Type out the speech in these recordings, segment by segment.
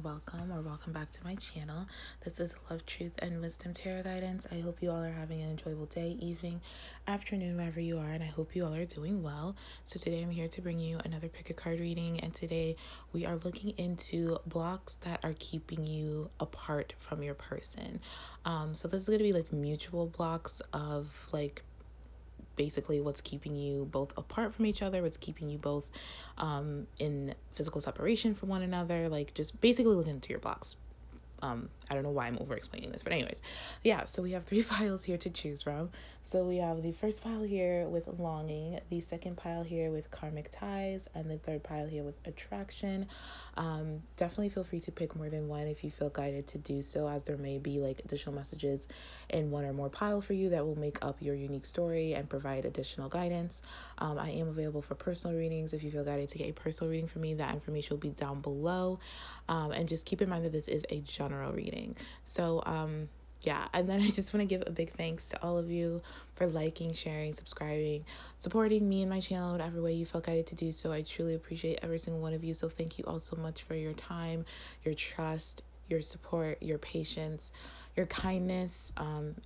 and welcome back to my channel. This is Love, Truth, and Wisdom Tarot Guidance. I hope you all are having an enjoyable day, evening, afternoon, wherever you are, and I hope you all are doing well. So today I'm here to bring you another pick a card reading, and today we are looking into blocks that are keeping you apart from your person. So this is going to be like mutual blocks of like basically what's keeping you both apart from each other, what's keeping you both in physical separation from one another, like just basically looking into your blocks. I don't know why I'm over explaining this, but anyways, yeah, so we have 3 piles here to choose from. So we have the first pile here with longing, the second pile here with karmic ties, and the third pile here with attraction. Definitely feel free to pick more than one if you feel guided to do so, as there may be like additional messages in one or more pile for you that will make up your unique story and provide additional guidance. I am available for personal readings. If you feel guided to get a personal reading from me, that information will be down below. And just keep in mind that this is a general reading. So, yeah, and then I just want to give a big thanks to all of you for liking, sharing, subscribing, supporting me and my channel, whatever way you felt guided to do so. I truly appreciate every single one of you. So thank you all so much for your time, your trust, your support, your patience, your kindness.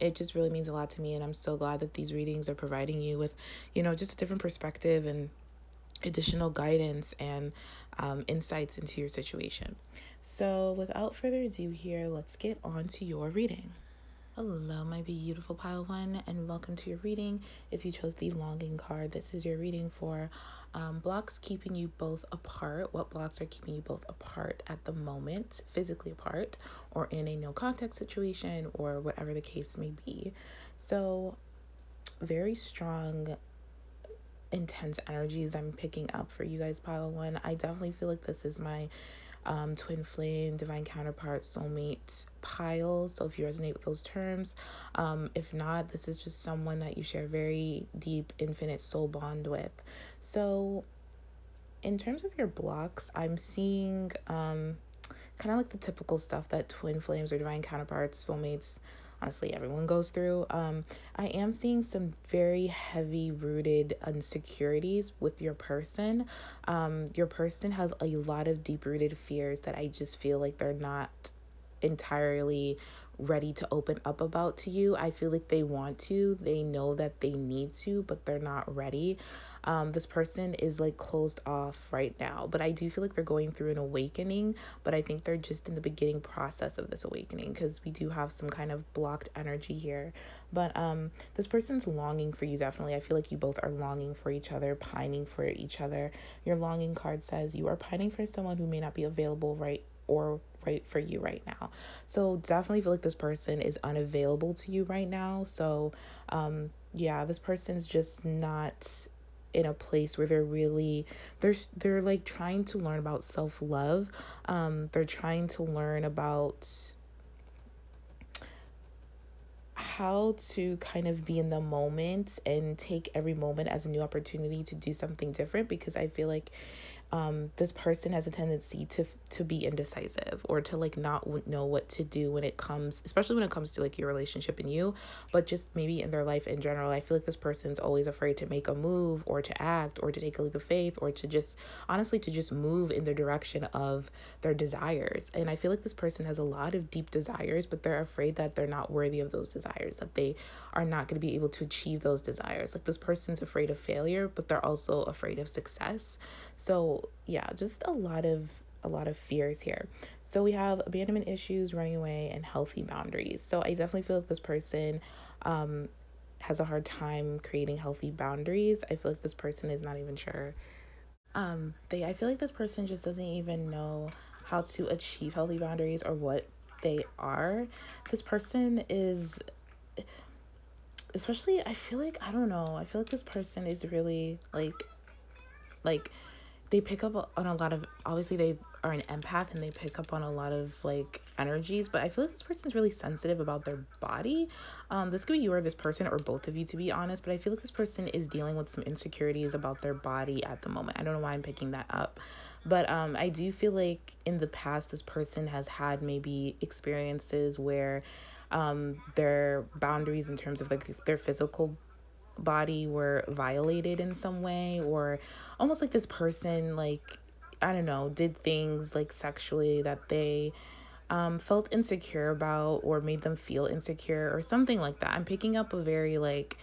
It just really means a lot to me, and I'm so glad that these readings are providing you with, just a different perspective and additional guidance and insights into your situation. So without further ado here, let's get on to your reading. Hello, my beautiful pile one, and welcome to your reading. If you chose the longing card, this is your reading for blocks keeping you both apart. What blocks are keeping you both apart at the moment, physically apart, or in a no contact situation, or whatever the case may be. So very strong, intense energies I'm picking up for you guys, pile one. I definitely feel like this is my twin flame, divine counterpart, soulmate pile. So if you resonate with those terms, if not, this is just someone that you share very deep, infinite soul bond with. So in terms of your blocks, I'm seeing kind of like the typical stuff that twin flames or divine counterparts, soulmates, honestly everyone goes through. I am seeing some very heavy rooted insecurities with your person. Your person has a lot of deep rooted fears that I just feel like they're not entirely ready to open up about to you. I feel like they want to, they know that they need to, but they're not ready. This person is like closed off right now, but I do feel like they're going through an awakening, but I think they're just in the beginning process of this awakening, because we do have some kind of blocked energy here. But this person's longing for you, definitely. I feel like you both are longing for each other, pining for each other. Your longing card says you are pining for someone who may not be available right for you right now. So definitely feel like this person is unavailable to you right now. So yeah, this person's just not in a place where they're like trying to learn about self-love. They're trying to learn about how to kind of be in the moment and take every moment as a new opportunity to do something different, because I feel like this person has a tendency to be indecisive, or to like not know what to do when it comes, especially when it comes to like your relationship and you, but just maybe in their life in general. I feel like this person's always afraid to make a move, or to act, or to take a leap of faith, or to just honestly to just move in the direction of their desires. And I feel like this person has a lot of deep desires, but they're afraid that they're not worthy of those desires, that they are not going to be able to achieve those desires. Like this person's afraid of failure, but they're also afraid of success. So yeah, just a lot of fears here. So we have abandonment issues, running away, and healthy boundaries. So I definitely feel like this person has a hard time creating healthy boundaries. I feel like this person is not even sure. I feel like this person just doesn't even know how to achieve healthy boundaries, or what they are. This person is, especially, I feel like, I don't know, I feel like this person is really like they pick up on a lot of, obviously they are an empath and they pick up on a lot of like energies, but I feel like this person's really sensitive about their body. This could be you or this person, or both of you, to be honest, but I feel like this person is dealing with some insecurities about their body at the moment. I don't know why I'm picking that up, but I do feel like in the past this person has had maybe experiences where their boundaries in terms of like their physical body were violated in some way, or almost like this person like I don't know, did things like sexually that they felt insecure about or made them feel insecure or something like that. I'm picking up a very like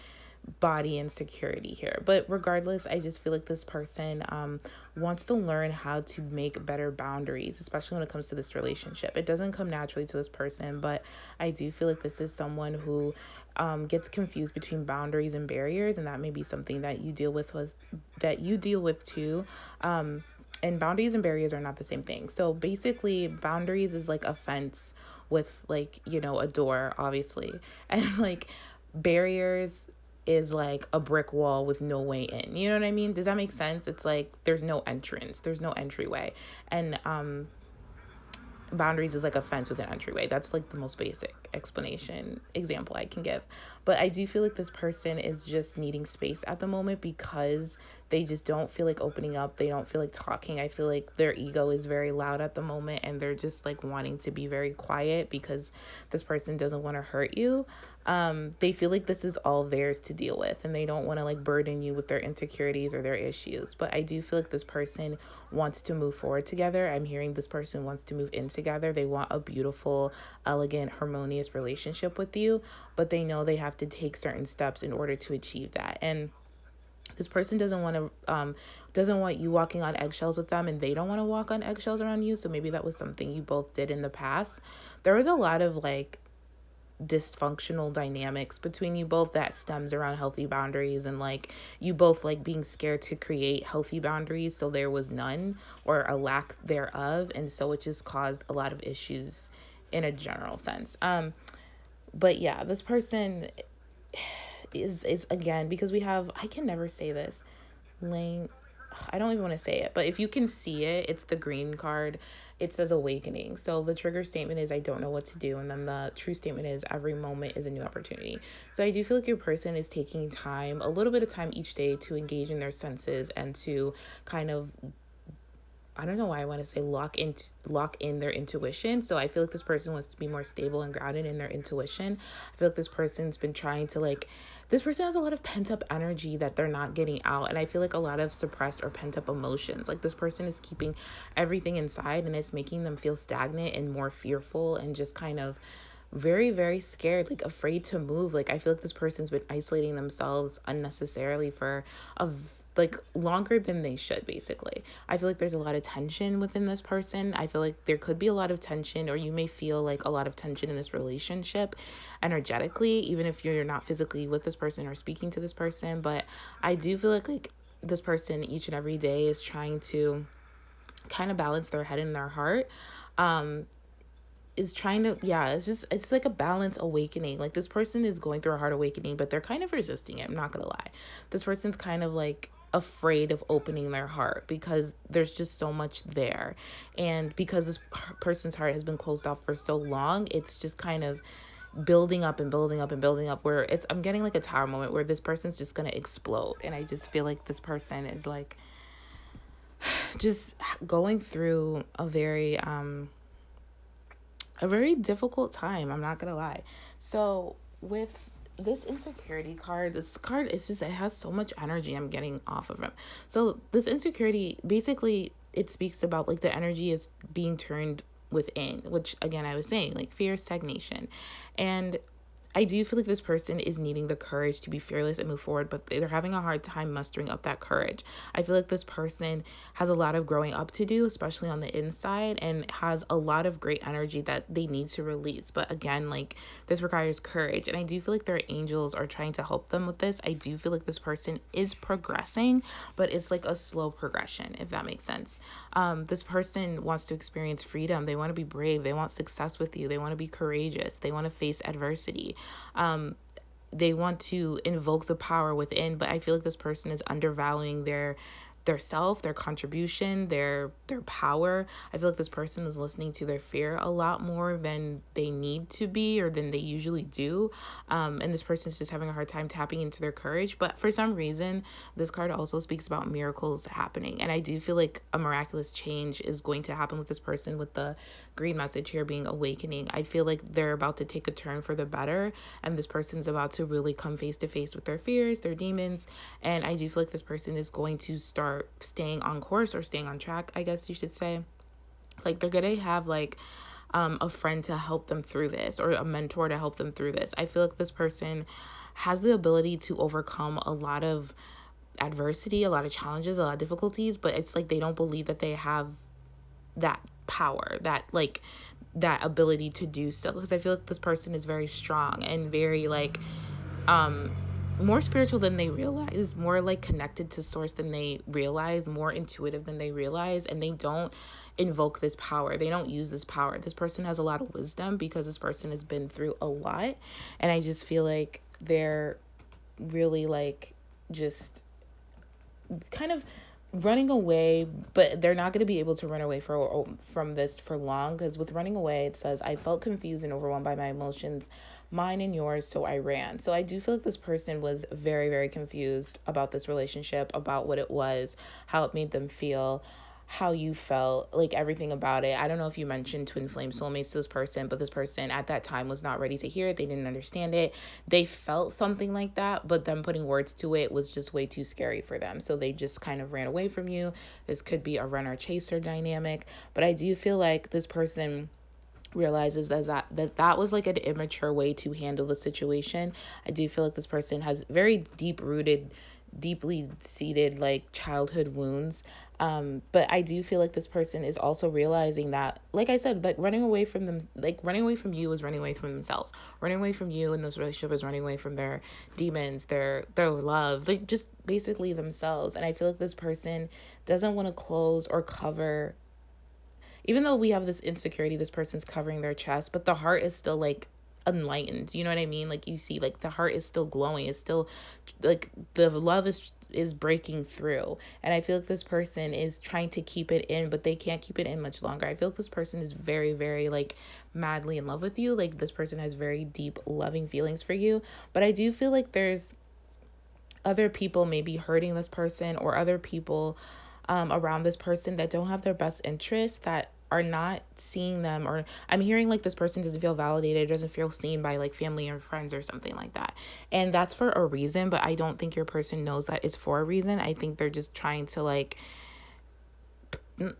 body insecurity here. But regardless, I just feel like this person wants to learn how to make better boundaries, especially when it comes to this relationship. It doesn't come naturally to this person, but I do feel like this is someone who gets confused between boundaries and barriers, and that may be something that you deal with too. And boundaries and barriers are not the same thing. So basically, boundaries is like a fence with like, a door, obviously. And like barriers is like a brick wall with no way in. You know what I mean? Does that make sense? It's like there's no entrance, there's no entryway. And boundaries is like a fence with an entryway. That's like the most basic example I can give. But I do feel like this person is just needing space at the moment because they just don't feel like opening up. They don't feel like talking. I feel like their ego is very loud at the moment and they're just like wanting to be very quiet because this person doesn't want to hurt you. They feel like this is all theirs to deal with and they don't want to like burden you with their insecurities or their issues. But I do feel like this person wants to move forward together. I'm hearing this person wants to move in together. They want a beautiful, elegant, harmonious relationship with you, but they know they have to take certain steps in order to achieve that. And this person doesn't want you walking on eggshells with them, and they don't want to walk on eggshells around you. So maybe that was something you both did in the past. There was a lot of like dysfunctional dynamics between you both that stems around healthy boundaries and like you both like being scared to create healthy boundaries, so there was none or a lack thereof, and so it just caused a lot of issues in a general sense. But yeah, this person is again, because we have, I can never say this, laying, I don't even want to say it, but if you can see it, it's the green card. It says awakening. So the trigger statement is I don't know what to do. And then the true statement is every moment is a new opportunity. So I do feel like your person is taking time, a little bit of time each day to engage in their senses and to kind of, I don't know why I want to say lock in their intuition. So I feel like this person wants to be more stable and grounded in their intuition. I feel like this person's been trying to this person has a lot of pent up energy that they're not getting out. And I feel like a lot of suppressed or pent up emotions. Like this person is keeping everything inside and it's making them feel stagnant and more fearful and just kind of very, very scared, like afraid to move. Like I feel like this person's been isolating themselves unnecessarily for longer than they should, basically. I feel like there's a lot of tension within this person. I feel like there could be a lot of tension, or you may feel like a lot of tension in this relationship energetically, even if you're not physically with this person or speaking to this person. But I do feel like this person each and every day is trying to kind of balance their head and their heart. Is trying to, it's like a balance awakening. Like this person is going through a heart awakening, but they're kind of resisting it. I'm not gonna lie. This person's kind of like afraid of opening their heart because there's just so much there. And because this person's heart has been closed off for so long, it's just kind of building up and building up and building up where I'm getting like a tower moment where this person's just gonna explode. And I just feel like this person is like just going through a very difficult time. I'm not gonna lie. So with this insecurity card, this card is just, it has so much energy I'm getting off of it. So this insecurity, basically it speaks about like the energy is being turned within, which again, I was saying like fear, stagnation. And I do feel like this person is needing the courage to be fearless and move forward, but they're having a hard time mustering up that courage. I feel like this person has a lot of growing up to do, especially on the inside, and has a lot of great energy that they need to release. But again, like this requires courage. And I do feel like their angels are trying to help them with this. I do feel like this person is progressing, but it's like a slow progression, if that makes sense. This person wants to experience freedom. They want to be brave. They want success with you. They want to be courageous. They want to face adversity. They want to invoke the power within, but I feel like this person is undervaluing their self, their contribution, their power. I feel like this person is listening to their fear a lot more than they need to be or than they usually do. And this person is just having a hard time tapping into their courage. But for some reason, this card also speaks about miracles happening. And I do feel like a miraculous change is going to happen with this person, with the green message here being awakening. I feel like they're about to take a turn for the better, and this person's about to really come face to face with their fears, their demons. And I do feel like this person is going to start are staying on course or staying on track, I guess you should say. Like, they're gonna have like a friend to help them through this, or a mentor to help them through this. I feel like this person has the ability to overcome a lot of adversity, a lot of challenges, a lot of difficulties, but it's like they don't believe that they have that power, that like that ability to do so, because I feel like this person is very strong and very like more spiritual than they realize, more like connected to source than they realize, more intuitive than they realize, and they don't invoke this power. They don't use this power. This person has a lot of wisdom because this person has been through a lot, and I just feel like they're really like just kind of running away, but they're not going to be able to run away from this for long, because with running away, it says, I felt confused and overwhelmed by my emotions, mine and yours, so I ran. So I do feel like this person was very, very confused about this relationship, about what it was, how it made them feel, how you felt, like everything about it. I don't know if you mentioned twin flame soulmates to this person, but this person at that time was not ready to hear it. They didn't understand it. They felt something like that, but them putting words to it was just way too scary for them. So they just kind of ran away from you. This could be a runner chaser dynamic, but I do feel like this person realizes that was like an immature way to handle the situation. I do feel like this person has very deeply seated like childhood wounds. But I do feel like this person is also realizing that, like I said, like running away from them, like running away from you is running away from themselves. Running away from you in this relationship is running away from their demons, their love, like just basically themselves. And I feel like this person doesn't want to close or cover. Even though we have this insecurity, this person's covering their chest, but the heart is still like enlightened. You know what I mean? Like, you see, like the heart is still glowing. It's still like the love is breaking through. And I feel like this person is trying to keep it in, but they can't keep it in much longer. I feel like this person is very, very like madly in love with you. Like, this person has very deep loving feelings for you. But I do feel like there's other people maybe hurting this person, or other people around this person that don't have their best interests, that are not seeing them, or I'm hearing like this person doesn't feel validated, doesn't feel seen by like family or friends or something like that. And that's for a reason, but I don't think your person knows that it's for a reason. I think they're just trying to like, I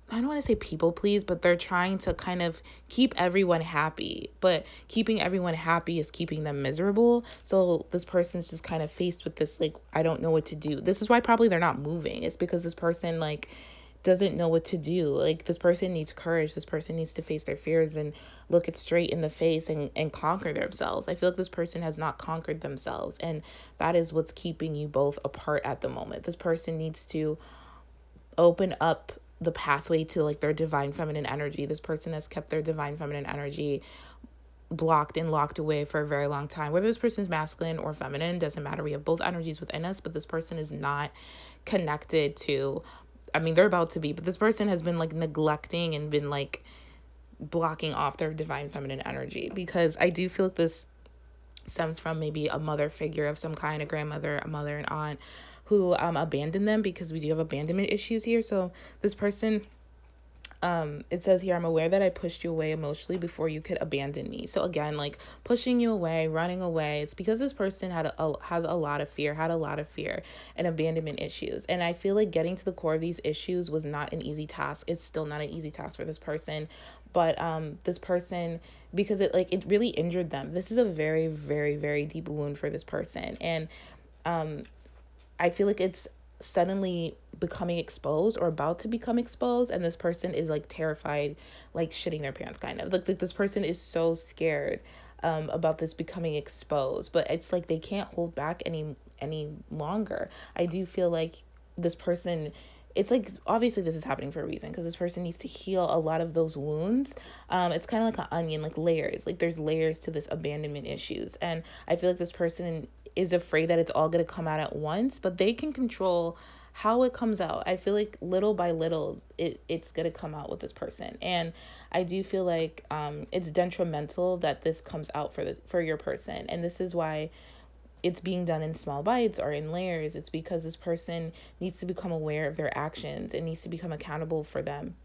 don't want to say people please, but they're trying to kind of keep everyone happy, but keeping everyone happy is keeping them miserable. So this person's just kind of faced with this, like, I don't know what to do. This is why probably they're not moving. It's because this person like doesn't know what to do. Like, this person needs courage. This person needs to face their fears and look it straight in the face and conquer themselves. I feel like this person has not conquered themselves, and that is what's keeping you both apart at the moment. This person needs to open up the pathway to like their divine feminine energy. This person has kept their divine feminine energy blocked and locked away for a very long time. Whether this person's masculine or feminine, doesn't matter. We have both energies within us, but this person is not connected to, I mean, they're about to be, but this person has been like neglecting and been like blocking off their divine feminine energy, because I do feel like this stems from maybe a mother figure of some kind, a grandmother, a mother, an aunt, who abandoned them, because we do have abandonment issues here. So this person, it says here, I'm aware that I pushed you away emotionally before you could abandon me. So again, like pushing you away, running away, it's because this person has a lot of fear and abandonment issues. And I feel like getting to the core of these issues was not an easy task. It's still not an easy task for this person. But this person, because it really injured them. This is a very, very, very deep wound for this person. And I feel like it's suddenly becoming exposed, or about to become exposed, and this person is like terrified, like shitting their pants kind of. Like this person is so scared about this becoming exposed, but it's like they can't hold back any longer. I do feel like this person, it's like, obviously this is happening for a reason, because this person needs to heal a lot of those wounds. It's kind of like an onion, like layers, like there's layers to this abandonment issues. And I feel like this person is afraid that it's all going to come out at once, but they can control how it comes out. I feel like little by little, it's going to come out with this person. And I do feel like it's detrimental that this comes out for your person. And this is why it's being done in small bites or in layers. It's because this person needs to become aware of their actions and needs to become accountable for them,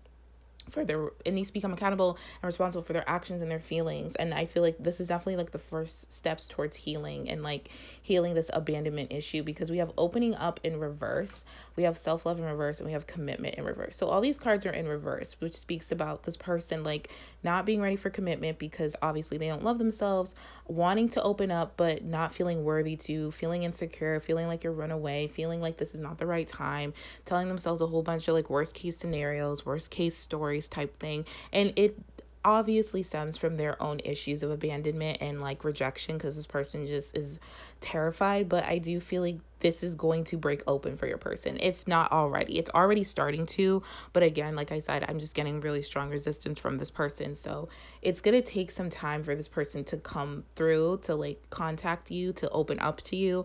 it needs to become accountable and responsible for their actions and their feelings. And I feel like this is definitely like the first steps towards healing, and like healing this abandonment issue, because we have opening up in reverse, we have self-love in reverse, and we have commitment in reverse. So all these cards are in reverse, which speaks about this person like not being ready for commitment because obviously they don't love themselves, wanting to open up but not feeling worthy to, feeling insecure, feeling like you're run away, feeling like this is not the right time, telling themselves a whole bunch of like worst case scenarios, worst case stories type thing. And it obviously stems from their own issues of abandonment and like rejection, because this person just is terrified. But I do feel like this is going to break open for your person, if not already. It's already starting to, but again, like I said, I'm just getting really strong resistance from this person. So it's going to take some time for this person to come through, to like contact you, to open up to you.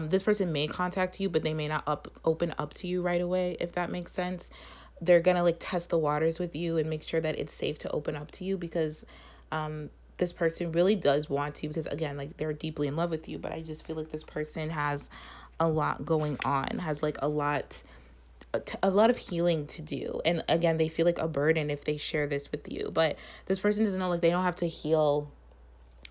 This person may contact you, but they may not open up to you right away, if that makes sense. They're gonna like test the waters with you and make sure that it's safe to open up to you, because this person really does want to, because again, like they're deeply in love with you. But I just feel like this person has a lot going on, has like a lot of healing to do. And again, they feel like a burden if they share this with you, but this person doesn't know, like they don't have to heal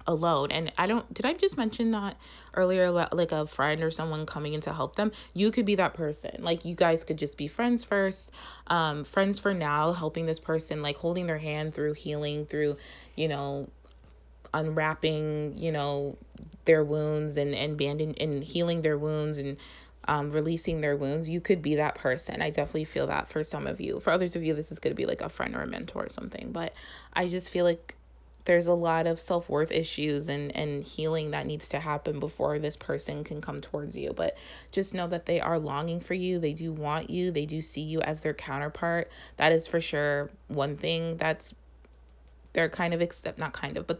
alone. And did I just mention that earlier about like a friend or someone coming in to help them? You could be that person. Like you guys could just be friends first, friends for now, helping this person, like holding their hand through healing, through, unwrapping, their wounds and banding and healing their wounds, and releasing their wounds. You could be that person. I definitely feel that for some of you. For others of you, this is going to be like a friend or a mentor or something. But I just feel like there's a lot of self-worth issues and healing that needs to happen before this person can come towards you. But just know that they are longing for you. They do want you. They do see you as their counterpart. That is for sure one thing they're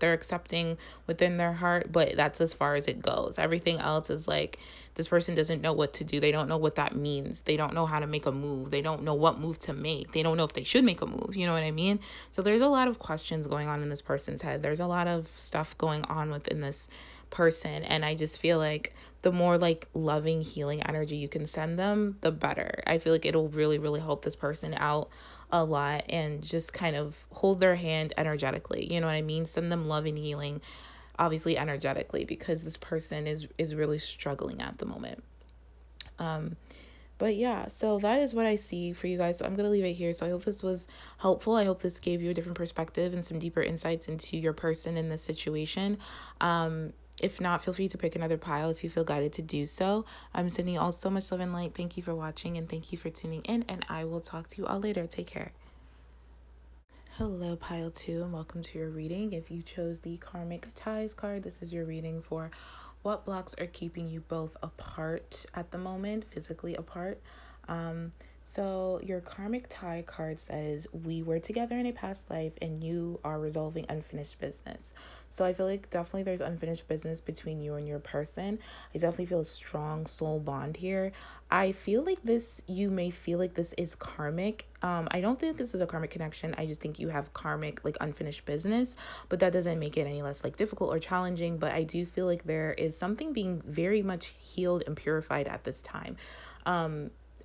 they're accepting within their heart, but that's as far as it goes. Everything else is like, this person doesn't know what to do. They don't know what that means. They don't know how to make a move. They don't know what move to make. They don't know if they should make a move. You know what I mean? So there's a lot of questions going on in this person's head. There's a lot of stuff going on within this person. And I just feel like the more like loving, healing energy you can send them, the better. I feel like it'll really, really help this person out a lot, and just kind of hold their hand energetically. You know what I mean? Send them love and healing, obviously energetically, because this person is really struggling at the moment. But yeah, so that is what I see for you guys. So I'm going to leave it here. So I hope this was helpful. I hope this gave you a different perspective and some deeper insights into your person in this situation. If not, feel free to pick another pile if you feel guided to do so. I'm sending you all so much love and light. Thank you for watching, and thank you for tuning in, and I will talk to you all later. Take care. Hello, pile 2, and welcome to your reading. If you chose the Karmic Ties card, this is your reading for what blocks are keeping you both apart at the moment, physically apart. So your Karmic Tie card says, we were together in a past life and you are resolving unfinished business. So I feel like definitely there's unfinished business between you and your person. I definitely feel a strong soul bond here. I feel like you may feel like this is karmic. I don't think this is a karmic connection. I just think you have karmic, like unfinished business, but that doesn't make it any less like difficult or challenging. But I do feel like there is something being very much healed and purified at this time.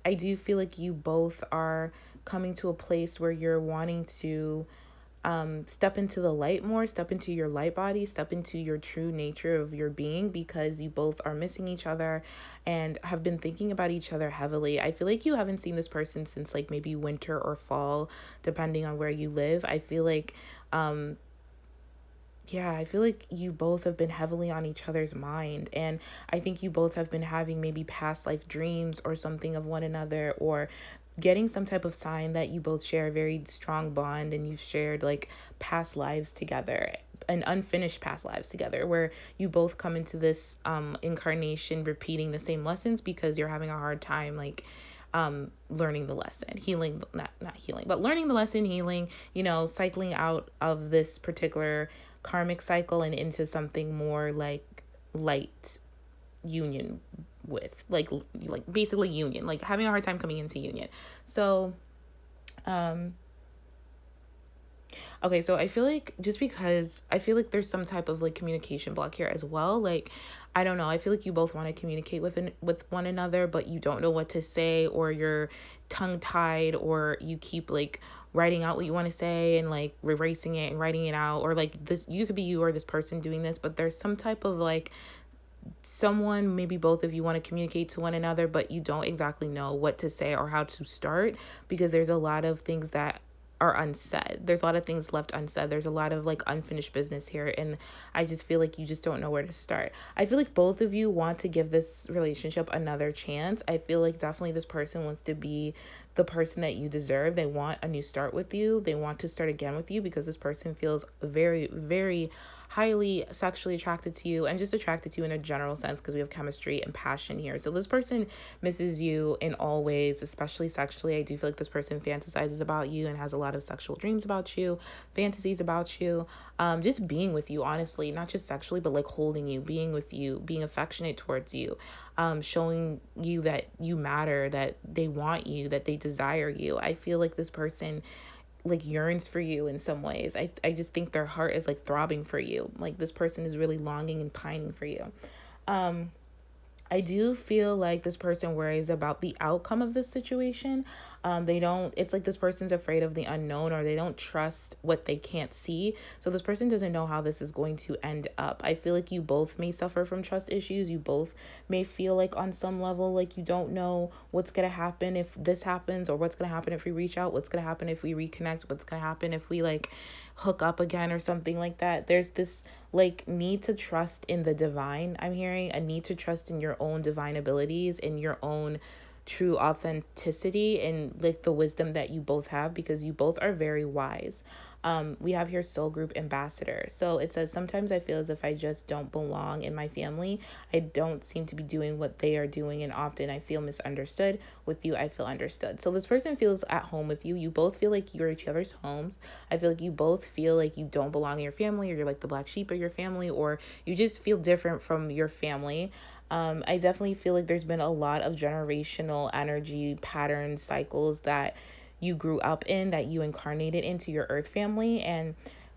I do feel like you both are coming to a place where you're wanting to step into the light more, step into your light body, step into your true nature of your being, because you both are missing each other and have been thinking about each other heavily. I feel like you haven't seen this person since like maybe winter or fall, depending on where you live. I feel like I feel like you both have been heavily on each other's mind. And I think you both have been having maybe past life dreams or something of one another, or getting some type of sign that you both share a very strong bond, and you've shared like past lives together and unfinished past lives together, where you both come into this incarnation repeating the same lessons because you're having a hard time like learning the lesson, not healing, but learning the lesson, healing, cycling out of this particular karmic cycle and into something more like light union with like basically union, like having a hard time coming into union. So okay, so I feel like just because I feel like there's some type of like communication block here as well. Like I don't know. I feel like you both want to communicate with one another, but you don't know what to say, or you're tongue tied, or you keep like writing out what you want to say and like erasing it and writing it out, or like this, you could be you or this person doing this, but there's some type of like someone, maybe both of you want to communicate to one another, but you don't exactly know what to say or how to start, because there's a lot of things that are unsaid. There's a lot of things left unsaid. There's a lot of like unfinished business here. And I just feel like you just don't know where to start. I feel like both of you want to give this relationship another chance. I feel like definitely this person wants to be the person that you deserve. They want a new start with you. They want to start again with you, because this person feels very, very highly sexually attracted to you, and just attracted to you in a general sense, because we have chemistry and passion here. So this person misses you in all ways, especially sexually. I do feel like this person fantasizes about you and has a lot of sexual dreams about you, fantasies about you, just being with you, honestly, not just sexually, but like holding you, being with you, being affectionate towards you, showing you that you matter, that they want you, that they desire you. I feel like this person like yearns for you in some ways. I just think their heart is like throbbing for you. Like this person is really longing and pining for you. I do feel like this person worries about the outcome of this situation. It's like this person's afraid of the unknown, or they don't trust what they can't see. So this person doesn't know how this is going to end up. I feel like you both may suffer from trust issues. You both may feel like on some level, like you don't know what's going to happen if this happens, or what's going to happen if we reach out, what's going to happen if we reconnect, what's going to happen if we like hook up again or something like that. There's this like need to trust in the divine. I'm hearing a need to trust in your own divine abilities, in your own true authenticity, and like the wisdom that you both have, because you both are very wise. We have here soul group ambassador. So it says, sometimes I feel as if I just don't belong in my family. I don't seem to be doing what they are doing, and often I feel misunderstood. With you, I feel understood. So this person feels at home with you. You both feel like you're each other's homes. I feel like you both feel like you don't belong in your family, or you're like the black sheep of your family, or you just feel different from your family. I definitely feel like there's been a lot of generational energy patterns, cycles that you grew up in, that you incarnated into your earth family. And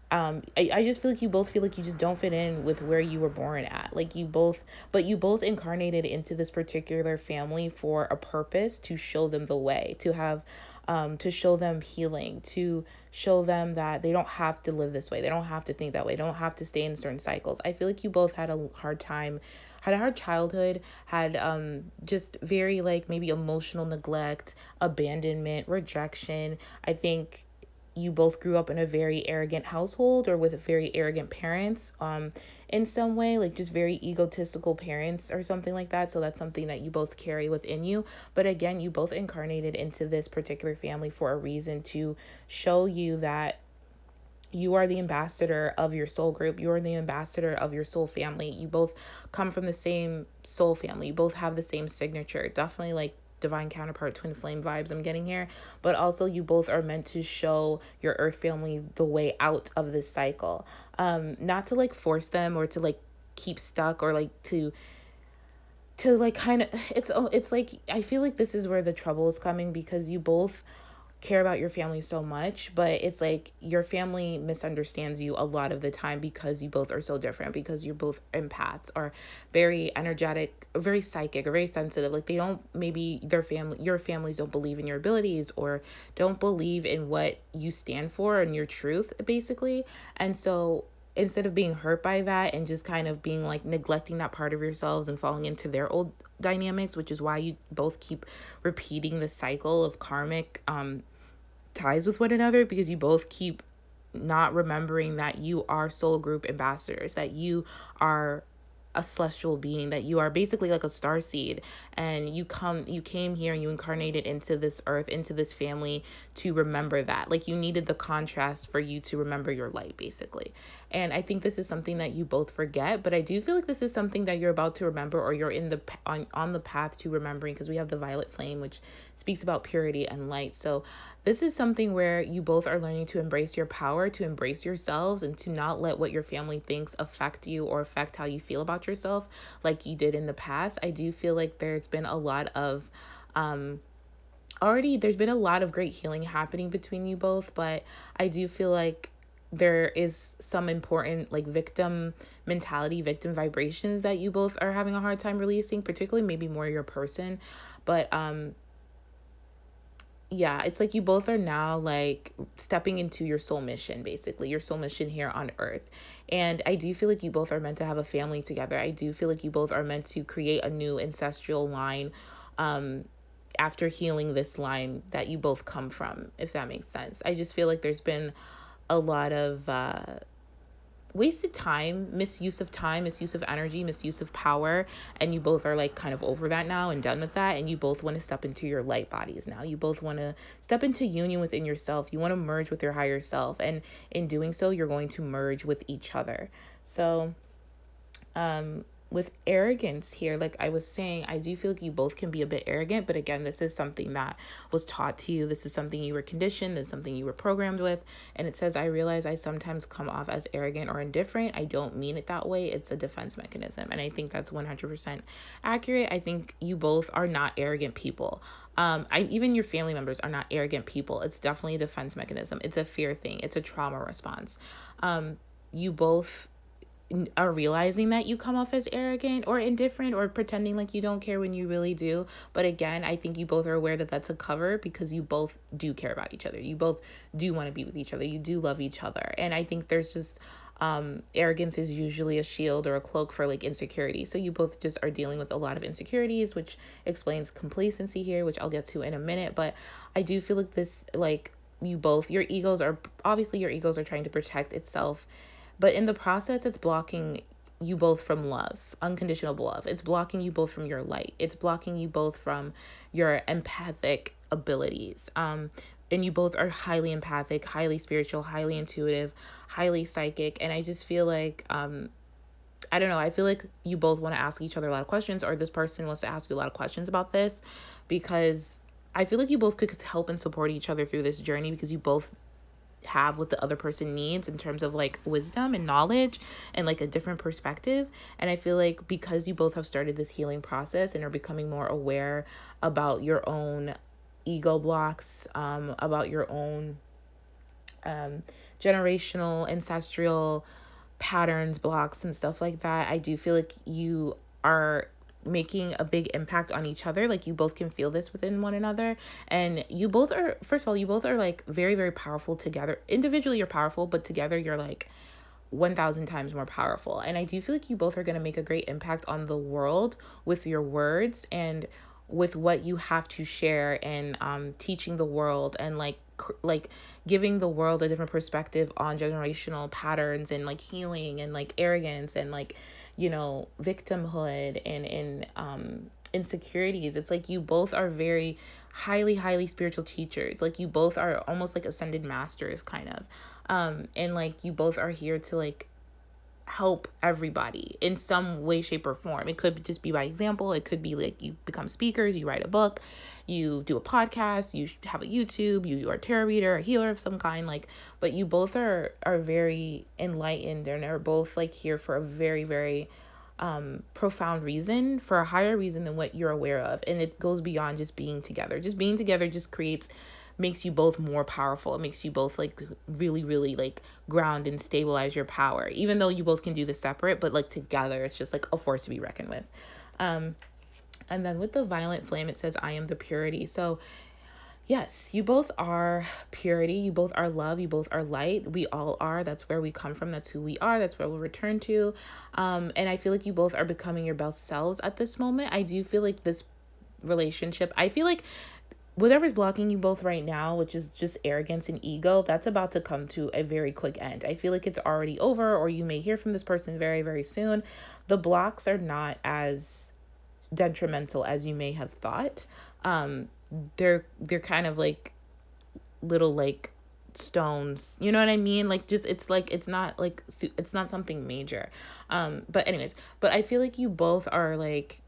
I just feel like you both feel like you just don't fit in with where you were born at. Like you both incarnated into this particular family for a purpose, to show them the way, to show them healing, to show them that they don't have to live this way. They don't have to think that way. They don't have to stay in certain cycles. I feel like you both had a hard time, had a hard childhood, had just very like maybe emotional neglect, abandonment, rejection. I think you both grew up in a very arrogant household, or with very arrogant parents, in some way, like just very egotistical parents or something like that. So that's something that you both carry within you. But again, you both incarnated into this particular family for a reason, to show you that you are the ambassador of your soul group. You are the ambassador of your soul family. You both come from the same soul family. You both have the same signature. Definitely like divine counterpart, twin flame vibes I'm getting here. But also you both are meant to show your earth family the way out of this cycle. Not to like force them, or to like keep stuck, or like to like kind of, it's like, I feel like this is where the trouble is coming, because you both care about your family so much, but it's like your family misunderstands you a lot of the time, because you both are so different, because you're both empaths, or very energetic, very psychic, or very sensitive. Like they don't, maybe your families don't believe in your abilities, or don't believe in what you stand for and your truth, basically. And so instead of being hurt by that, and just kind of being like neglecting that part of yourselves and falling into their old dynamics, which is why you both keep repeating the cycle of karmic ties with one another, because you both keep not remembering that you are soul group ambassadors, that you are a celestial being, that you are basically like a star seed, and you came here and you incarnated into this earth, into this family, to remember that. Like you needed the contrast for you to remember your light, basically. And I think this is something that you both forget, but I do feel like this is something that you're about to remember, or you're in on the path to remembering, because we have the violet flame, which speaks about purity and light. So this is something where you both are learning to embrace your power, to embrace yourselves, and to not let what your family thinks affect you, or affect how you feel about yourself like you did in the past. I do feel like there's been a lot of there's been a lot of great healing happening between you both, but I do feel like there is some important like victim mentality, victim vibrations that you both are having a hard time releasing, particularly maybe more your person. But yeah, it's like you both are now like stepping into your soul mission, basically, your soul mission here on earth. And I do feel like you both are meant to have a family together. I do feel like you both are meant to create a new ancestral line after healing this line that you both come from, if that makes sense. I just feel like there's been a lot of wasted time, misuse of energy, misuse of power, and you both are like kind of over that now and done with that, and you both want to step into your light bodies now. You both want to step into union within yourself. You want to merge with your higher self, and in doing so, you're going to merge with each other. So with arrogance here, like I was saying, I do feel like you both can be a bit arrogant, but again, this is something that was taught to you. This is something you were conditioned. This is something you were programmed with. And it says, I realize I sometimes come off as arrogant or indifferent. I don't mean it that way. It's a defense mechanism. And I think that's 100% accurate. I think you both are not arrogant people. Even your family members are not arrogant people. It's definitely a defense mechanism. It's a fear thing. It's a trauma response. You both are realizing that you come off as arrogant or indifferent or pretending like you don't care when you really do. But again, I think you both are aware that that's a cover, because you both do care about each other. You both do want to be with each other. You do love each other. And I think there's just arrogance is usually a shield or a cloak for like insecurity. So you both just are dealing with a lot of insecurities, which explains complacency here, which I'll get to in a minute. But I do feel like this, like you both, your egos are trying to protect itself. But in the process, it's blocking you both from love, unconditional love. It's blocking you both from your light. It's blocking you both from your empathic abilities. And you both are highly empathic, highly spiritual, highly intuitive, highly psychic. And I just feel like, I don't know, I feel like you both want to ask each other a lot of questions, or this person wants to ask you a lot of questions about this, because I feel like you both could help and support each other through this journey, because you both have what the other person needs in terms of like wisdom and knowledge and like a different perspective. And I feel like because you both have started this healing process and are becoming more aware about your own ego blocks, about your own generational ancestral patterns, blocks and stuff like that, I do feel like you are making a big impact on each other. Like you both can feel this within one another, and you both are, first of all, you both are like very, very powerful together. Individually you're powerful, but together you're like 1,000 times more powerful. And I do feel like you both are going to make a great impact on the world with your words and with what you have to share, and teaching the world, and like giving the world a different perspective on generational patterns and like healing and like arrogance and like, you know, victimhood and insecurities. It's like you both are very highly spiritual teachers. Like you both are almost like ascended masters kind of, and like you both are here to like help everybody in some way, shape, or form. It could just be by example. It could be like you become speakers, you write a book, you do a podcast, you have a YouTube, you are a tarot reader, a healer of some kind, like, but you both are very enlightened and are both like here for a very, very profound reason, for a higher reason than what you're aware of. And it goes beyond just being together. Just being together just makes you both more powerful. It makes you both like really like ground and stabilize your power, even though you both can do this separate, but like together it's just like a force to be reckoned with. And then with the Violent Flame, it says, I am the purity. So yes, you both are purity. You both are love. You both are light. We all are. That's where we come from. That's who we are. That's where we'll return to. And I feel like you both are becoming your best selves at this moment. I do feel like this relationship, I feel like whatever's blocking you both right now, which is just arrogance and ego, that's about to come to a very quick end. I feel like it's already over, or you may hear from this person very, very soon. The blocks are not as detrimental as you may have thought. They're kind of like little like stones, you know what I mean? Like just it's not something major. But I feel like you both are like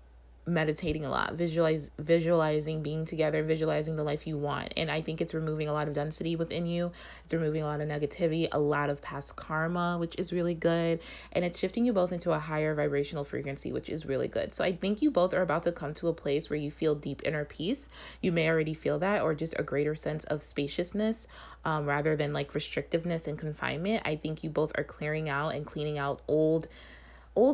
meditating a lot, visualizing being together, visualizing the life you want. And I think it's removing a lot of density within you. It's removing a lot of negativity, a lot of past karma, which is really good. And it's shifting you both into a higher vibrational frequency, which is really good. So I think you both are about to come to a place where you feel deep inner peace. You may already feel that, or just a greater sense of spaciousness, rather than like restrictiveness and confinement. I think you both are clearing out and cleaning out old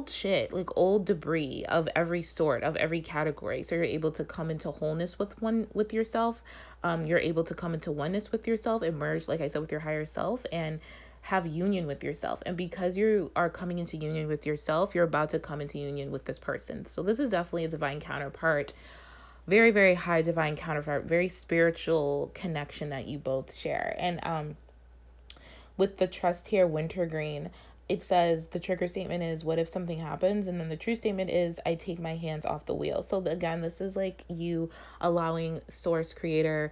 shit, like old debris of every sort, of every category. So you're able to come into wholeness with yourself. You're able to come into oneness with yourself, emerge, like I said, with your higher self, and have union with yourself. And because you are coming into union with yourself, you're about to come into union with this person. So this is definitely a divine counterpart. Very, very high divine counterpart, very spiritual connection that you both share. And with the trust here, wintergreen, it says the trigger statement is, what if something happens? And then the true statement is, I take my hands off the wheel. So again, this is like you allowing source, creator,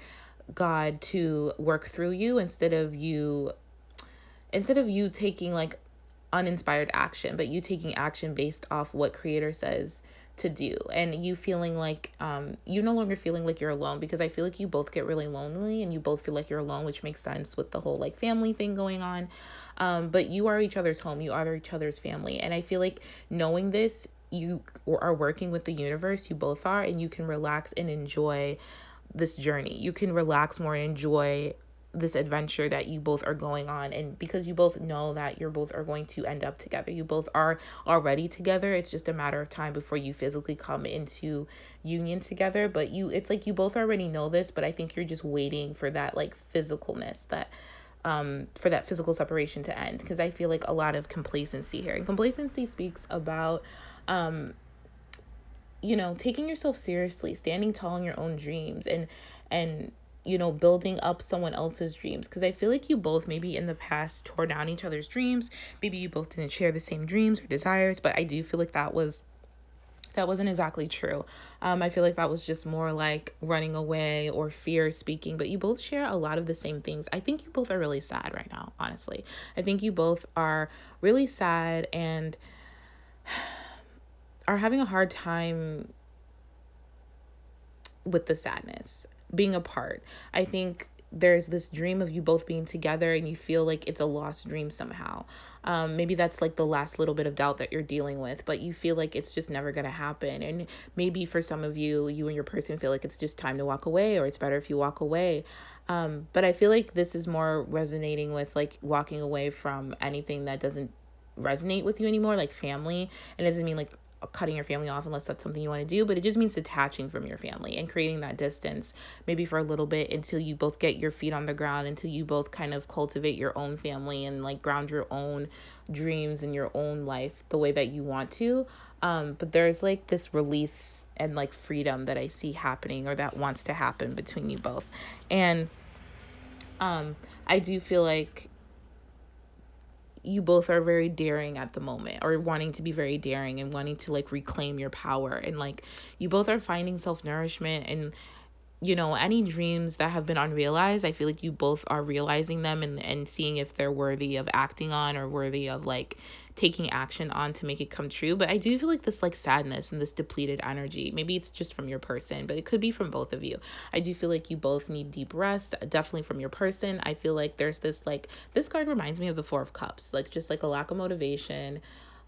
God to work through you instead of you taking like uninspired action, but you taking action based off what creator says to do, and you feeling like you no longer feeling like you're alone, because I feel like you both get really lonely and you both feel like you're alone, which makes sense with the whole like family thing going on. But you are each other's home, you are each other's family. And I feel like knowing this, you are working with the universe, you both are, and you can relax and enjoy this journey. You can relax more and enjoy this adventure that you both are going on. And because you both know that you're both are going to end up together, you both are already together. It's just a matter of time before you physically come into union together. But it's like you both already know this, but I think you're just waiting for that like physicalness, that for that physical separation to end, because I feel like a lot of complacency here, and complacency speaks about taking yourself seriously, standing tall in your own dreams, and building up someone else's dreams. Because I feel like you both maybe in the past tore down each other's dreams. Maybe you both didn't share the same dreams or desires, but I do feel like that wasn't exactly true. I feel like that was just more like running away or fear speaking, but you both share a lot of the same things. I think you both are really sad right now, honestly. I think you both are really sad and are having a hard time with the sadness, being apart. I think there's this dream of you both being together and you feel like it's a lost dream somehow. Maybe that's like the last little bit of doubt that you're dealing with, but you feel like it's just never going to happen. And maybe for some of you, you and your person feel like it's just time to walk away, or it's better if you walk away. But I feel like this is more resonating with like walking away from anything that doesn't resonate with you anymore, like family. It doesn't mean like cutting your family off unless that's something you want to do, but it just means detaching from your family and creating that distance, maybe for a little bit, until you both get your feet on the ground, until you both kind of cultivate your own family and like ground your own dreams and your own life the way that you want to. But there's like this release and like freedom that I see happening, or that wants to happen between you both. And I do feel like you both are very daring at the moment, or wanting to be very daring and wanting to like reclaim your power. And like you both are finding self-nourishment, and any dreams that have been unrealized, I feel like you both are realizing them and seeing if they're worthy of acting on, or worthy of like taking action on to make it come true. But I do feel like this like sadness and this depleted energy, maybe it's just from your person, but it could be from both of you. I do feel like you both need deep rest, definitely from your person. I feel like there's this card reminds me of the Four of Cups, like just like a lack of motivation,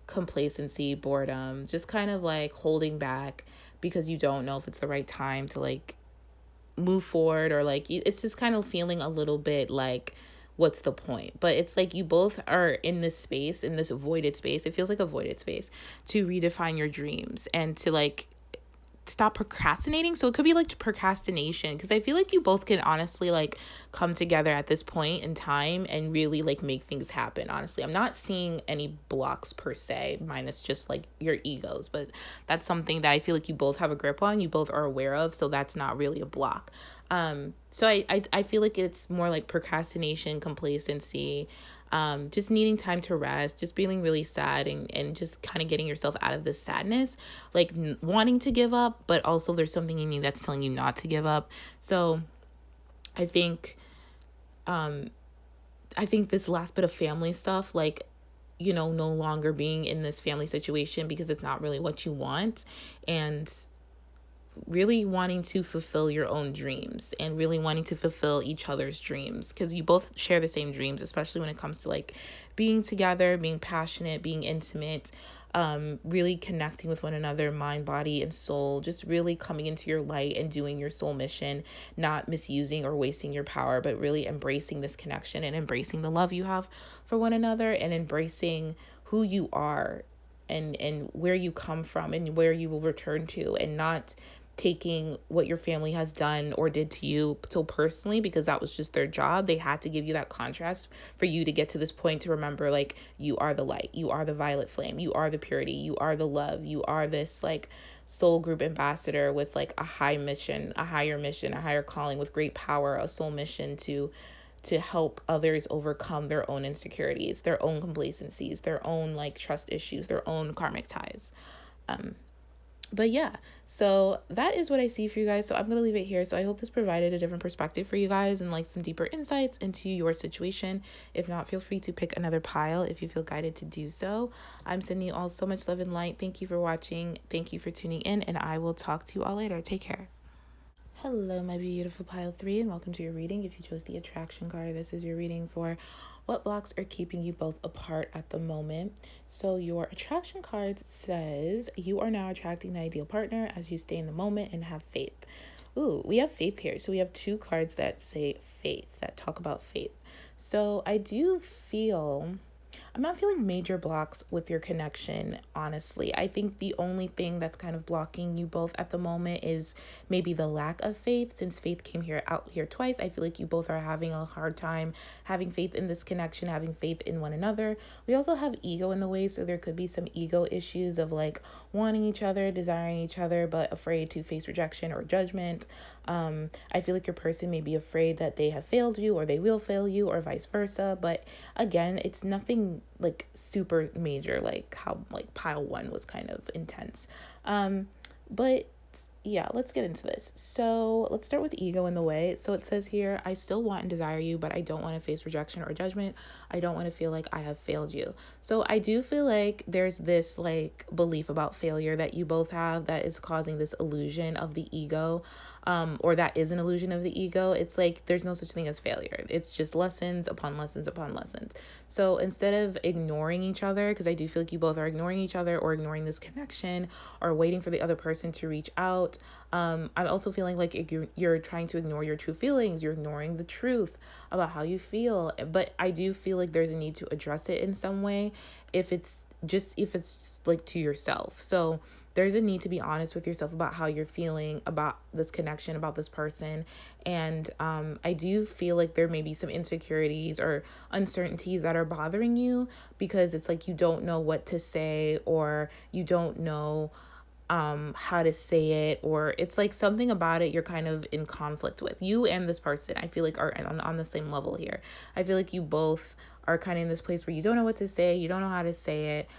complacency, boredom, just kind of like holding back because you don't know if it's the right time to like move forward, or like it's just kind of feeling a little bit like, what's the point? But it's like you both are in this space, in this voided space. It feels like a voided space to redefine your dreams and to like stop procrastinating. So it could be like procrastination, because I feel like you both can honestly like come together at this point in time and really like make things happen. Honestly, I'm not seeing any blocks per se, minus just like your egos, but that's something that I feel like you both have a grip on, you both are aware of, so that's not really a block. So I feel like it's more like procrastination, complacency, just needing time to rest, just feeling really sad, and just kind of getting yourself out of this sadness, like wanting to give up, but also there's something in you that's telling you not to give up. So I think this last bit of family stuff, like, no longer being in this family situation because it's not really what you want, and really wanting to fulfill your own dreams and really wanting to fulfill each other's dreams, because you both share the same dreams, especially when it comes to like being together, being passionate, being intimate, really connecting with one another, mind, body, and soul, just really coming into your light and doing your soul mission, not misusing or wasting your power, but really embracing this connection and embracing the love you have for one another and embracing who you are and where you come from and where you will return to, and not taking what your family has done or did to you so personally, because that was just their job. They had to give you that contrast for you to get to this point to remember, like, you are the light, you are the violet flame, you are the purity, you are the love, you are this like soul group ambassador with like a high mission, a higher calling, with great power, a soul mission to help others overcome their own insecurities, their own complacencies, their own like trust issues, their own karmic ties. But yeah, so that is what I see for you guys. So I'm going to leave it here. So I hope this provided a different perspective for you guys and like some deeper insights into your situation. If not, feel free to pick another pile if you feel guided to do so. I'm sending you all so much love and light. Thank you for watching. Thank you for tuning in, and I will talk to you all later. Take care. Hello, my beautiful pile 3, and welcome to your reading. If you chose the attraction card, this is your reading for what blocks are keeping you both apart at the moment. So your attraction card says you are now attracting the ideal partner as you stay in the moment and have faith. Ooh, we have faith here. So we have 2 cards that say faith, that talk about faith. So I'm not feeling major blocks with your connection, honestly. I think the only thing that's kind of blocking you both at the moment is maybe the lack of faith. Since faith came out here twice, I feel like you both are having a hard time having faith in this connection, having faith in one another. We also have ego in the way, so there could be some ego issues of like wanting each other, desiring each other, but afraid to face rejection or judgment. I feel like your person may be afraid that they have failed you or they will fail you, or vice versa. But again, it's nothing like super major, like how like pile 1 was kind of intense. But yeah, let's get into this. So let's start with ego in the way. So it says here, I still want and desire you, but I don't want to face rejection or judgment. I don't want to feel like I have failed you. So I do feel like there's this like belief about failure that you both have that is causing this illusion of the ego. Or that is an illusion of the ego. It's like there's no such thing as failure. It's just lessons upon lessons upon lessons. So instead of ignoring each other, because I do feel like you both are ignoring each other or ignoring this connection or waiting for the other person to reach out, I'm also feeling like you're trying to ignore your true feelings. You're ignoring the truth about how you feel. But I do feel like there's a need to address it in some way if it's just like to yourself. So there's a need to be honest with yourself about how you're feeling about this connection, about this person. And I do feel like there may be some insecurities or uncertainties that are bothering you, because it's like you don't know what to say, or you don't know how to say it, or it's like something about it you're kind of in conflict with. You and this person, I feel like, are on the same level here. I feel like you both are kind of in this place where you don't know what to say, you don't know how to say it.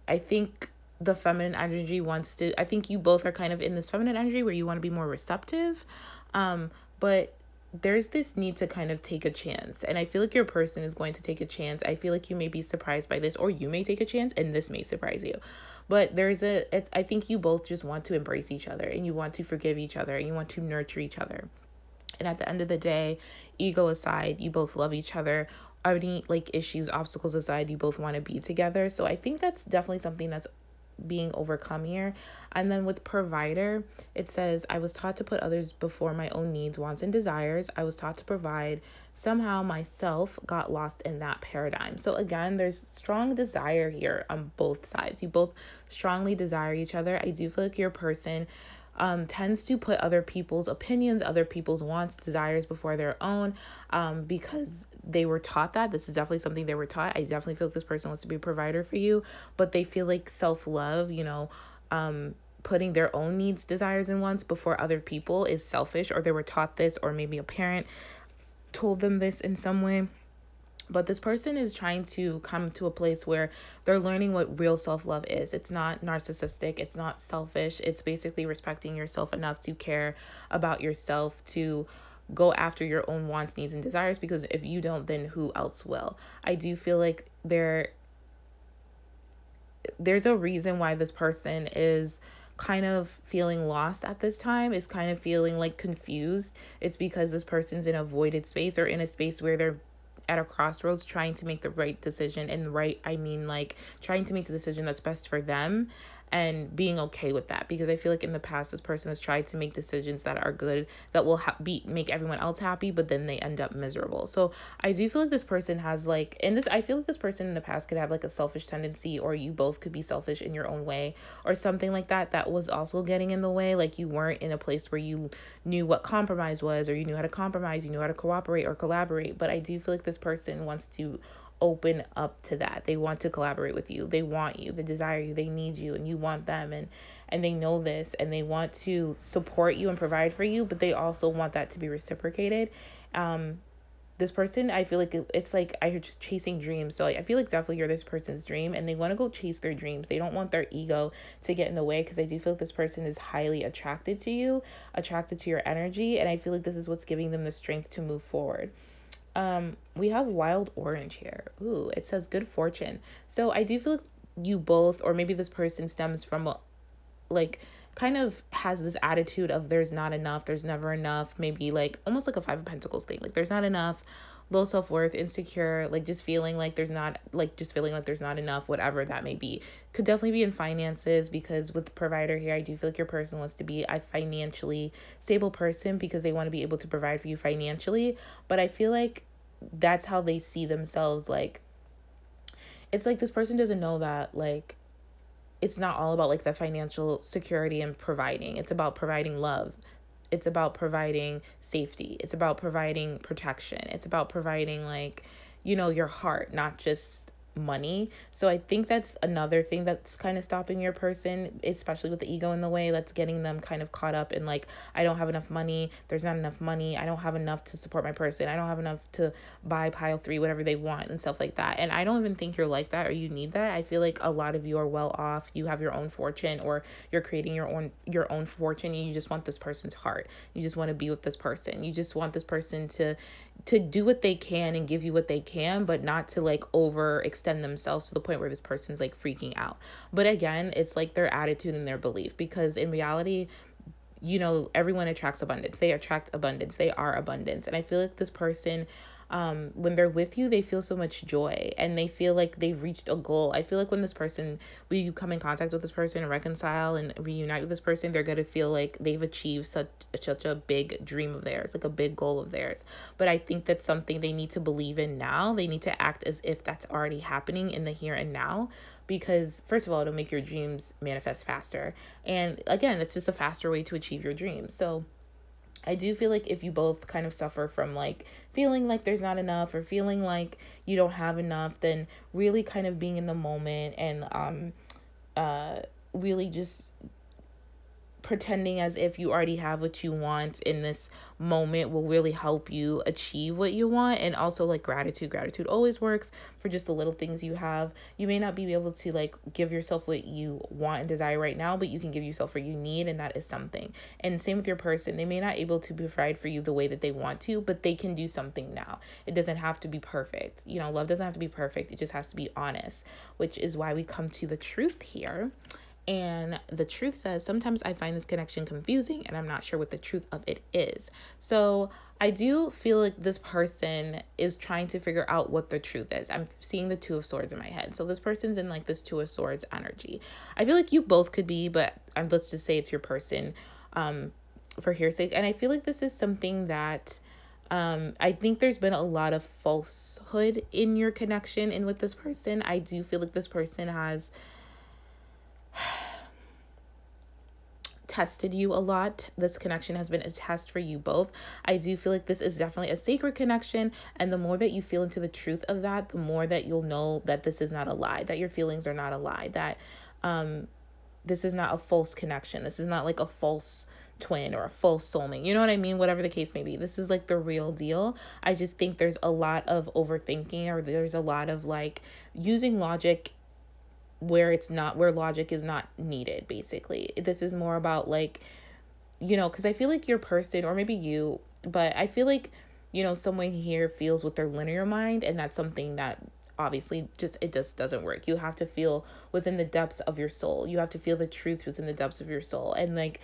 I think the feminine energy I think you both are kind of in this feminine energy where you want to be more receptive. But there's this need to kind of take a chance. And I feel like your person is going to take a chance. I feel like you may be surprised by this, or you may take a chance and this may surprise you. But I think you both just want to embrace each other, and you want to forgive each other, and you want to nurture each other. And at the end of the day, ego aside, you both love each other. Any like issues, obstacles aside, you both want to be together. So I think that's definitely something that's being overcome here. And then with provider, it says, I was taught to put others before my own needs, wants, and desires. I was taught to provide. Somehow myself got lost in that paradigm. So again, there's strong desire here on both sides. You both strongly desire each other. I do feel like your person tends to put other people's opinions, other people's wants, desires before their own, because they were taught that. This is definitely something they were taught. I definitely feel like this person wants to be a provider for you, but they feel like self-love, putting their own needs, desires, and wants before other people is selfish, or they were taught this, or maybe a parent told them this in some way. But this person is trying to come to a place where they're learning what real self-love is. It's not narcissistic. It's not selfish. It's basically respecting yourself enough to care about yourself, to go after your own wants, needs, and desires, because if you don't, then who else will? I do feel like there's a reason why this person is kind of feeling lost at this time, is kind of feeling like confused, it's because this person's in a voided space, or in a space where they're at a crossroads trying to make the right decision. And right, I mean like trying to make the decision that's best for them, and being okay with that, because I feel like in the past this person has tried to make decisions that are good, that will make everyone else happy, but then they end up miserable. So I do feel like this person has like, and this, I feel like this person in the past could have like a selfish tendency, or you both could be selfish in your own way, or something like that, that was also getting in the way. Like you weren't in a place where you knew what compromise was, or you knew how to compromise, you knew how to cooperate or collaborate. But I do feel like this person wants to open up to that. They want to collaborate with you. They want you. They desire you. They need you, and you want them. And they know this, and they want to support you and provide for you, but they also want that to be reciprocated. This person, I feel like it's like I hear just chasing dreams. So I feel like definitely you're this person's dream, and they want to go chase their dreams. They don't want their ego to get in the way, because I do feel like this person is highly attracted to you, attracted to your energy, and I feel like this is what's giving them the strength to move forward. We have wild orange here. Ooh, it says good fortune. So I do feel like you both, or maybe this person stems from like kind of has this attitude of there's not enough, there's never enough, maybe like almost like a Five of Pentacles thing. Like there's not enough, low self-worth, insecure, like just feeling like there's not, like just feeling like there's not enough, whatever that may be. Could definitely be in finances, because with the provider here, I do feel like your person wants to be a financially stable person, because they want to be able to provide for you financially. But I feel like that's how they see themselves. Like it's like this person doesn't know that like it's not all about like the financial security and providing. It's about providing love. It's about providing safety. It's about providing protection. It's about providing like, you know, your heart, not just money. So I think that's another thing that's kind of stopping your person, especially with the ego in the way, that's getting them kind of caught up in like, I don't have enough money, there's not enough money, I don't have enough to support my person, I don't have enough to buy pile 3, whatever they want, and stuff like that. And I don't even think you're like that, or you need that. I feel like a lot of you are well off, you have your own fortune, or you're creating your own fortune, and you just want this person's heart. You just want to be with this person. You just want this person to do what they can and give you what they can, but not to like overextend themselves to the point where this person's like freaking out. But again, it's like their attitude and their belief, because in reality, you know, everyone attracts abundance. They attract abundance. They are abundance. And I feel like this person, when they're with you, they feel so much joy, and they feel like they've reached a goal. I feel like when you come in contact with this person and reconcile and reunite with this person, they're going to feel like they've achieved such a big dream of theirs, like a big goal of theirs. But I think that's something they need to believe in now. They need to act as if that's already happening in the here and now, because first of all, it'll make your dreams manifest faster. And again, it's just a faster way to achieve your dreams. So I do feel like if you both kind of suffer from like feeling like there's not enough, or feeling like you don't have enough, then really kind of being in the moment and really just pretending as if you already have what you want in this moment will really help you achieve what you want. And also like gratitude always works for just the little things you have. You may not be able to like give yourself what you want and desire right now, but you can give yourself what you need, and that is something. And same with your person. They may not able to provide for you the way that they want to, but they can do something now. It doesn't have to be perfect. You know, love doesn't have to be perfect. It just has to be honest, which is why we come to the truth here. And the truth says, sometimes I find this connection confusing and I'm not sure what the truth of it is. So I do feel like this person is trying to figure out what the truth is. I'm seeing the Two of Swords in my head. So this person's in like this Two of Swords energy. I feel like you both could be, but let's just say it's your person for here's sake. And I feel like this is something that I think there's been a lot of falsehood in your connection and with this person. I do feel like this person has tested you a lot. This connection has been a test for you both. I do feel like this is definitely a sacred connection, and the more that you feel into the truth of that, the more that you'll know that this is not a lie, that your feelings are not a lie, that this is not a false connection. This is not like a false twin or a false soulmate. You know what I mean? Whatever the case may be. This is like the real deal. I just think there's a lot of overthinking, or there's a lot of like using logic where logic is not needed, basically. This is more about like, you know, because I feel like your person, or maybe you, but I feel like, you know, someone here feels with their linear mind, and that's something that obviously it just doesn't work. You have to feel within the depths of your soul. You have to feel the truth within the depths of your soul. And like,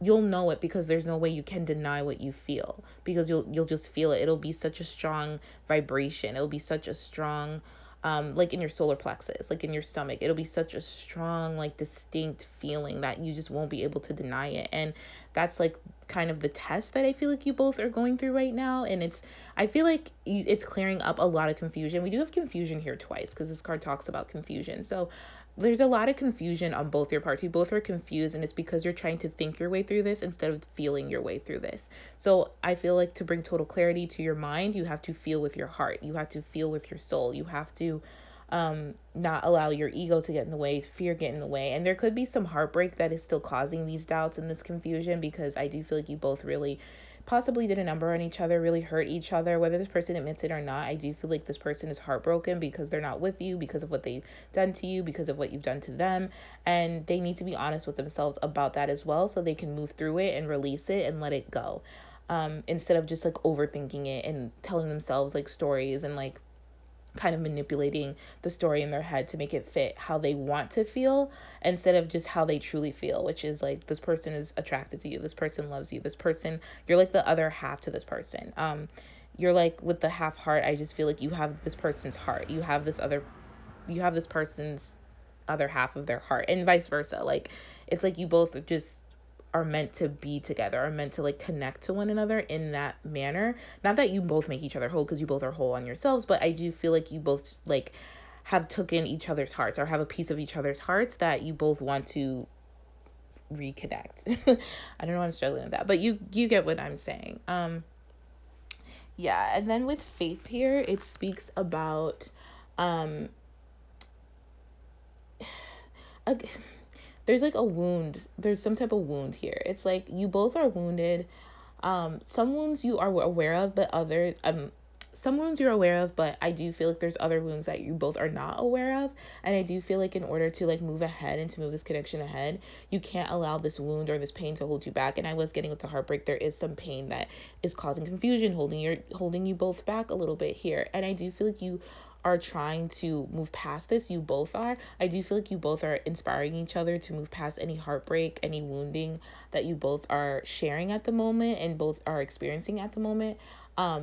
you'll know it, because there's no way you can deny what you feel, because you'll just feel it. It'll be such a strong vibration. It'll be such a strong like in your solar plexus, like in your stomach. It'll be such a strong, like distinct feeling that you just won't be able to deny it. And that's like kind of the test that I feel like you both are going through right now. And I feel like it's clearing up a lot of confusion. We do have confusion here twice, because this card talks about confusion. So there's a lot of confusion on both your parts. You both are confused, and it's because you're trying to think your way through this instead of feeling your way through this. So I feel like to bring total clarity to your mind, you have to feel with your heart. You have to feel with your soul. You have to not allow your ego to get in the way, fear get in the way. And there could be some heartbreak that is still causing these doubts and this confusion, because I do feel like you both really possibly did a number on each other, really hurt each other, whether this person admits it or not. I do feel like this person is heartbroken because they're not with you, because of what they've done to you, because of what you've done to them. And they need to be honest with themselves about that as well, so they can move through it and release it and let it go. Instead of just like overthinking it and telling themselves like stories and like kind of manipulating the story in their head to make it fit how they want to feel, instead of just how they truly feel, which is like, this person is attracted to you, this person loves you, this person, you're like the other half to this person. You're like, with the half heart, I just feel like you have this person's heart, you have this person's other half of their heart, and vice versa. Like, it's like you both just are meant to be together, are meant to like connect to one another in that manner. Not that you both make each other whole, because you both are whole on yourselves, but I do feel like you both like have taken each other's hearts, or have a piece of each other's hearts that you both want to reconnect. I don't know why I'm struggling with that, but you get what I'm saying. Yeah. And then with faith here, it speaks about there's like a wound. There's some type of wound here. It's like you both are wounded. Some wounds you are aware of, but others, some wounds you're aware of, but I do feel like there's other wounds that you both are not aware of. And I do feel like in order to like move ahead and to move this connection ahead, you can't allow this wound or this pain to hold you back. And I was getting with the heartbreak, there is some pain that is causing confusion, holding you both back a little bit here. And I do feel like you are trying to move past this. You both are. I do feel like you both are inspiring each other to move past any heartbreak, any wounding that you both are sharing at the moment and both are experiencing at the moment.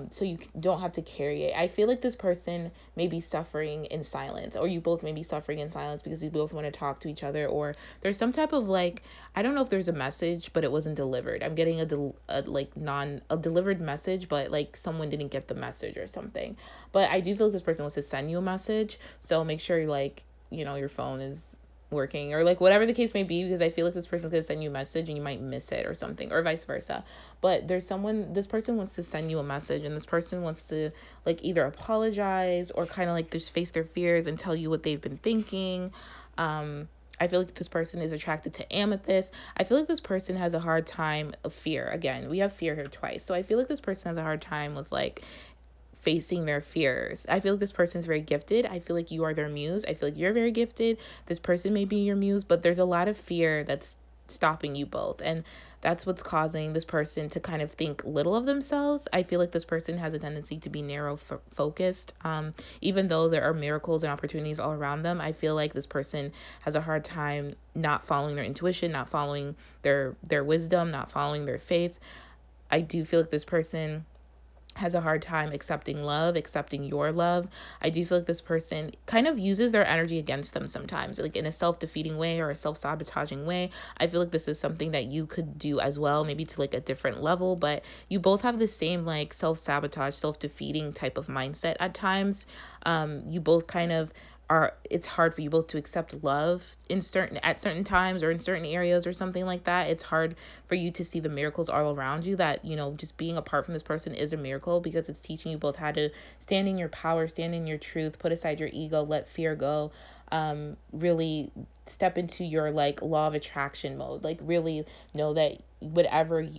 So you don't have to carry it. I feel like this person may be suffering in silence, or you both may be suffering in silence because you both want to talk to each other, or there's some type of like, I don't know if there's a message, but it wasn't delivered. I'm getting a delivered message, but like someone didn't get the message or something. But I do feel like this person wants to send you a message. So make sure like, your phone is working, or like whatever the case may be, because I feel like this person's gonna send you a message and you might miss it or something, or vice versa. But this person wants to send you a message, and this person wants to like either apologize or kind of like just face their fears and tell you what they've been thinking. I feel like this person is attracted to amethyst. I feel like this person has a hard time of fear. Again, we have fear here twice. So I feel like this person has a hard time with like facing their fears. I feel like this person's very gifted. I feel like you are their muse. I feel like you're very gifted. This person may be your muse, but there's a lot of fear that's stopping you both. And that's what's causing this person to kind of think little of themselves. I feel like this person has a tendency to be narrow focused. Even though there are miracles and opportunities all around them, I feel like this person has a hard time not following their intuition, not following their wisdom, not following their faith. I do feel like this person has a hard time accepting love, accepting your love. I do feel like this person kind of uses their energy against them sometimes, like in a self-defeating way or a self-sabotaging way. I feel like this is something that you could do as well, maybe to like a different level, but you both have the same like self-sabotage, self-defeating type of mindset at times. You both kind of it's hard for you both to accept love at certain times or in certain areas or something like that. It's hard for you to see the miracles all around you, that just being apart from this person is a miracle, because it's teaching you both how to stand in your power, stand in your truth, put aside your ego, let fear go, really step into your like law of attraction mode, like really know that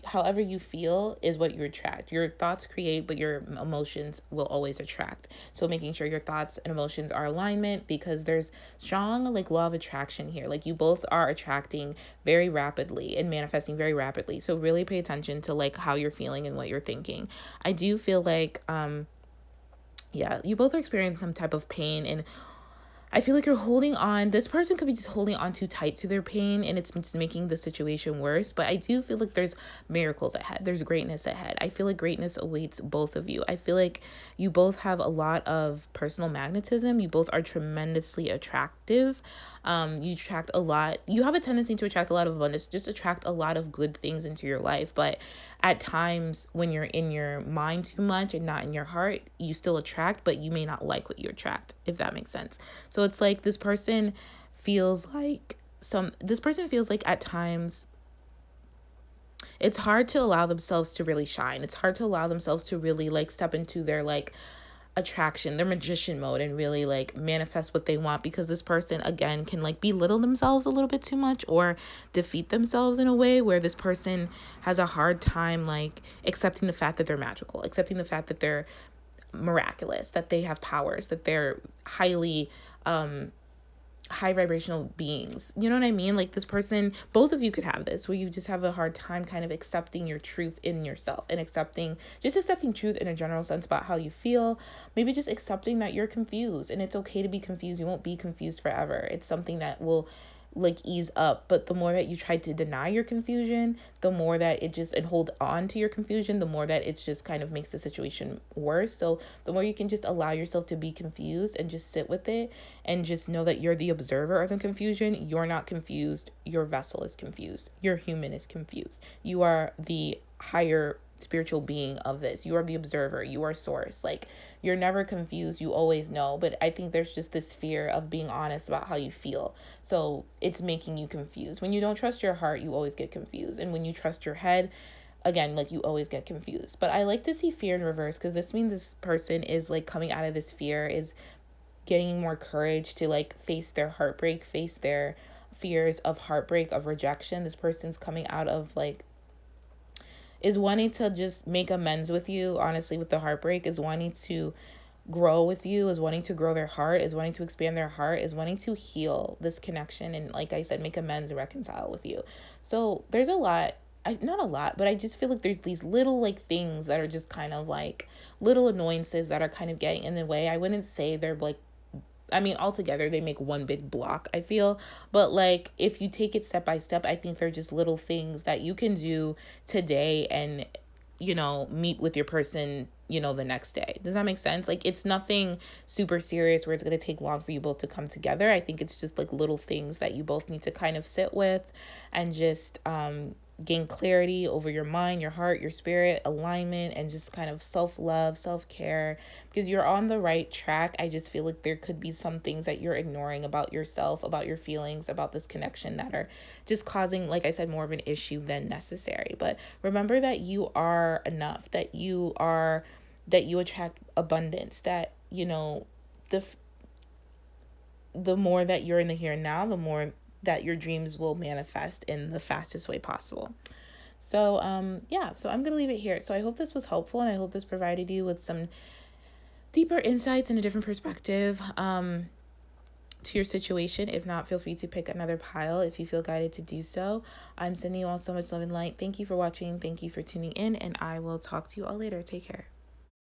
however you feel is what you attract. Your thoughts create, but your emotions will always attract. So making sure your thoughts and emotions are alignment, because there's strong like law of attraction here. Like you both are attracting very rapidly and manifesting very rapidly. So really pay attention to like how you're feeling and what you're thinking. I do feel like Yeah, you both are experiencing some type of pain, and I feel like you're holding on. This person could be just holding on too tight to their pain, and it's just making the situation worse. But I do feel like there's miracles ahead. There's greatness ahead. I feel like greatness awaits both of you. I feel like you both have a lot of personal magnetism. You both are tremendously attractive. You attract a lot. You have a tendency to attract a lot of abundance, just attract a lot of good things into your life. But at times when you're in your mind too much and not in your heart, you still attract, but you may not like what you attract, if that makes sense. So it's like this person feels like at times it's hard to allow themselves to really shine. It's hard to allow themselves to really like step into their like attraction, their magician mode, and really like manifest what they want, because this person again can like belittle themselves a little bit too much or defeat themselves in a way where this person has a hard time like accepting the fact that they're magical, accepting the fact that they're miraculous, that they have powers, that they're highly high vibrational beings. You know what I mean? Like this person, both of you could have this, where you just have a hard time kind of accepting your truth in yourself, and accepting truth in a general sense about how you feel. Maybe just accepting that you're confused, and it's okay to be confused. You won't be confused forever. It's something that will like ease up, but the more that you try to deny your confusion, the more that it just and hold on to your confusion, the more that it's just kind of makes the situation worse. So the more you can just allow yourself to be confused and just sit with it, and just know that you're the observer of the confusion. You're not confused. Your vessel is confused. Your human is confused. You are the higher spiritual being of this. You are the observer. You are source. Like, you're never confused. You always know. But I think there's just this fear of being honest about how you feel. So it's making you confused. When you don't trust your heart, you always get confused. And when you trust your head, again, like you always get confused. But I like to see fear in reverse, because this means this person is like coming out of this fear, is getting more courage to like face their heartbreak, face their fears of heartbreak, of rejection. This person's coming out of like, is wanting to just make amends with you, honestly, with the heartbreak, is wanting to grow with you, is wanting to grow their heart, is wanting to expand their heart, is wanting to heal this connection, and like I said, make amends and reconcile with you. So there's a lot, not a lot, but I just feel like there's these little like things that are just kind of like little annoyances that are kind of getting in the way. I wouldn't say they're like, I mean, altogether, they make one big block, I feel. But, like, if you take it step by step, I think they're just little things that you can do today and, you know, meet with your person, you know, the next day. Does that make sense? Like, it's nothing super serious where it's going to take long for you both to come together. I think it's just, like, little things that you both need to kind of sit with and just gain clarity over your mind, your heart, your spirit, alignment, and just kind of self-love, self-care, because you're on the right track. I just feel like there could be some things that you're ignoring about yourself, about your feelings, about this connection, that are just causing, like I said, more of an issue than necessary. But remember that you are enough, that you attract abundance, that, you know, the more that you're in the here and now, the more that your dreams will manifest in the fastest way possible. So, so I'm going to leave it here. So I hope this was helpful, and I hope this provided you with some deeper insights and a different perspective to your situation. If not, feel free to pick another pile if you feel guided to do so. I'm sending you all so much love and light. Thank you for watching. Thank you for tuning in, and I will talk to you all later. Take care.